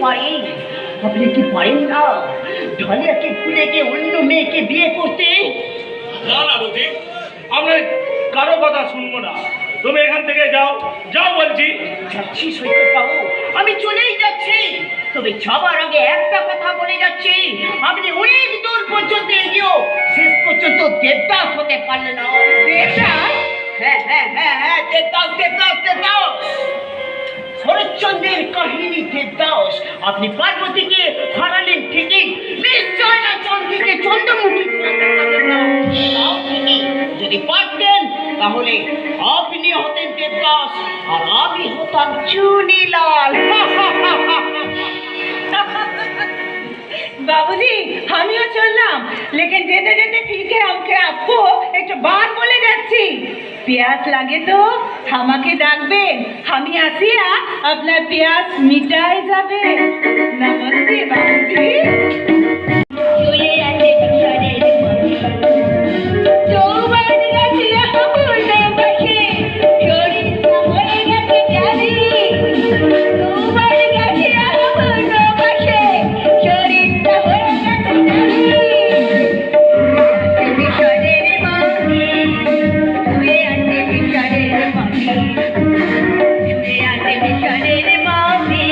পারেন? আপনি কি পারেন না ঢালিয়াকে ভুলে গিয়ে অন্য মেয়েকে বিয়ে করতে? না না রতি, আমরা কারো কথা শুনবো না। তুমি এখান থেকে যাও, যাও বলছি। যাচ্ছি সৈকত বাবু, আমি চলেই যাচ্ছি। তবে যাবার আগে একটা কথা বলে যাচ্ছি, আপনি অনেক দূর পর্যন্ত এগিয়েও শেষ পর্যন্ত দেবদাস হতে পারলেন না। দেবদাস? হ্যাঁ হ্যাঁ হ্যাঁ হ্যাঁ, দেবদাস দেবদাস দেবদাস। শরৎচন্দ্রের কাহিনী দেবদাস। আপনি পার্বতীকে হারালেন ঠিকই, নিশ্চয় না চন্দ্রকে চন্দ্রমুখী করতে পারলেন না। তাও ঠিকই, যদি পারতেন তাহলে আপনি হতেন দেবদাস আর আমি হতাম চুনিলাল। बाबूजी আমিও চললাম, लेकिन যেতে যেতে ফিরকে আমাকে আপকো একটু বাত বলে যাচ্ছি। प्यास লাগে তো আমাকে ডাকবেন, আমি আসিয়া আপনার प्यास মিটাই যাবে। নমস্তে বাবুজি। চলে আসে বিছানের চৌবাড়ি গাছিয়া পূর্ণে বসে শরীর হয়ে গেছে জানি। চৌবাড়ি গাছিয়া পূর্ণে বসে শরীরটা হয়ে গেছে জানি। বিছানের মাঝে শুয়ে আছে বিছানের মাঝে,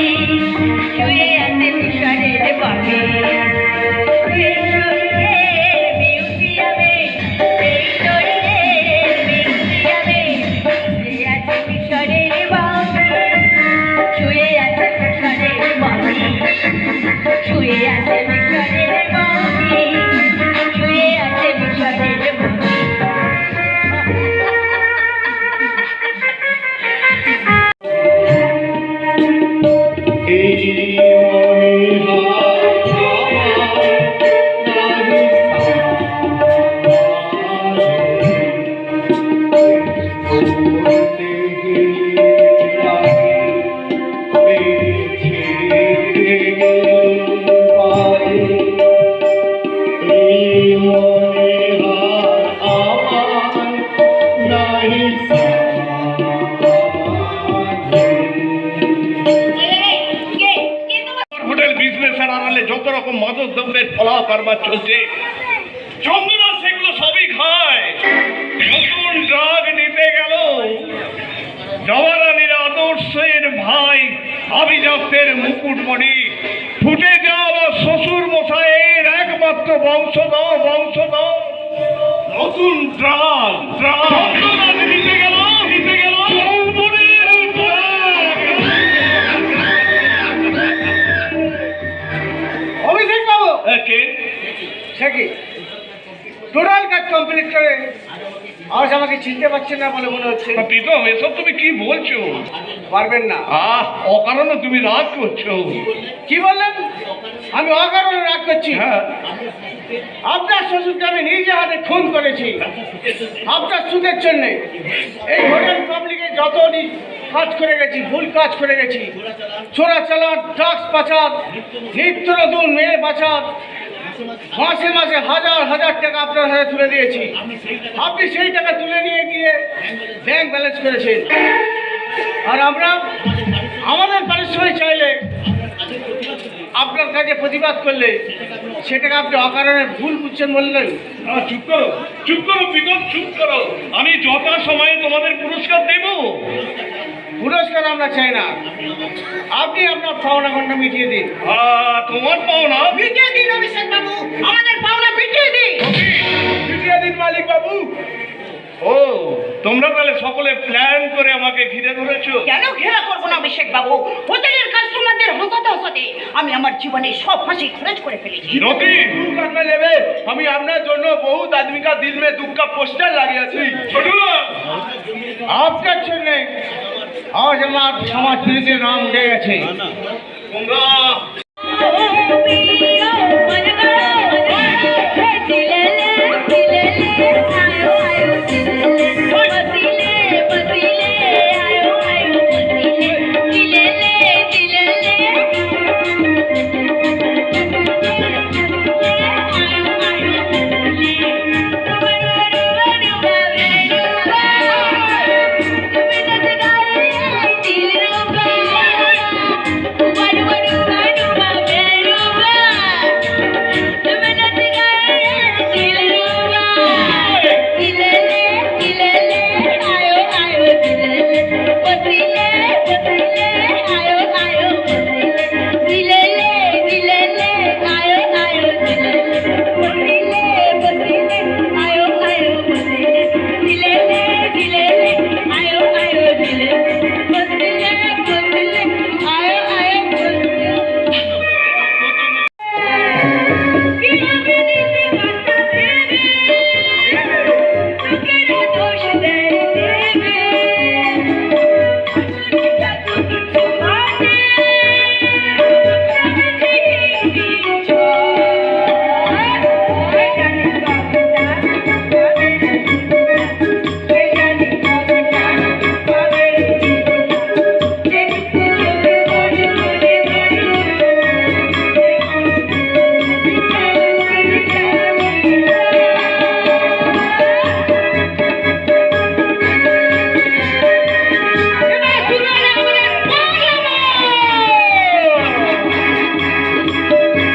শুয়ে আছে বিছানের মাঝে, শুয়ে আছে বিছানের মাঝে। হোটেল বিজনেসের আড়ালে যত রকম মাদক দ্রব্যের ফলাও কারবার চলছে, চন্দ্রনা সেগুলো সবই খায়। নতুন ড্রাগ নিতে গেল জওয়ারানির আদর্শের ভাই আভিজাত্যের মুকুটমণি, ফুটে যাওয়া শ্বশুর মশাইয়ের একমাত্র বংশধর বংশধর। নতুন ড্রাগ ড্রাগ নিতে গেল চৌবনের ড্রাগ। অভিষেক বাবু, কে? সে কি টোটাল কাজ কমপ্লিট করে আজ আমাকে চিনতে পারছেন না বলে মনে হচ্ছে। প্রীতম, এসব তুমি কি বলছো? পারবেন না। অকারণে তুমি রাগ করছো। কি বললেন? আমি অকারণে রাগ করছি? হ্যাঁ, আপনার শ্বশুরকে আমি নিজে হাতে খুন করেছি আপনার সুখের জন্য। এই হোটেল পাবলিকে যত কাজ করে গেছি, ভুল কাজ করে গেছি, চোরাচালান, ড্রাগস পাচার, নিত্য নতুন মেয়ে পাচার, মাসে মাসে হাজার হাজার টাকা আপনার হাতে তুলে দিয়েছি। আপনি সেই টাকা তুলে নিয়ে গিয়ে ব্যাংক ব্যালেন্স করেছেন, আর আমরা আমাদের পারিশ্রমিক চাইলে, আপনার কাছে প্রতিবাদ করলে সেটাকে আপনি অকারণে ভুল বুঝছেন বললেন। চুপ করো চুপ করো প্রীতম, চুপ করো। আমি যথা সময়ে তোমাদের পুরস্কার দেব। পুরস্কার আমরা চাই না, আপনি আপনার পাওনা ঘন্টা মিটিয়ে দিন। তোমার পাওনা মিটিয়ে দিন অভিষেক বাবু, আমাদের পাওনা মিটিয়ে দিন। মিটিয়ে দিন মালিক বাবু। ও, তোমরা তাহলে সকলে প্ল্যান করে আমাকে ঘিরে ধরেছো? কেন ঘেরা করবো না অভিষেক বাবু? হোটেলের কাস্টমারদের হাসাতে হাসাতে আমি আমার জীবনে সব হাসি খরচ করে ফেলেছি। রতি, নেবে, আমি আপনার জন্য বহুত আদমি কা দিল মে দুঃখ কা পোস্টার লাগিয়েছি। আপনার জন্য আজ আমার সমাজ নাম উঠে গেছে। তোমরা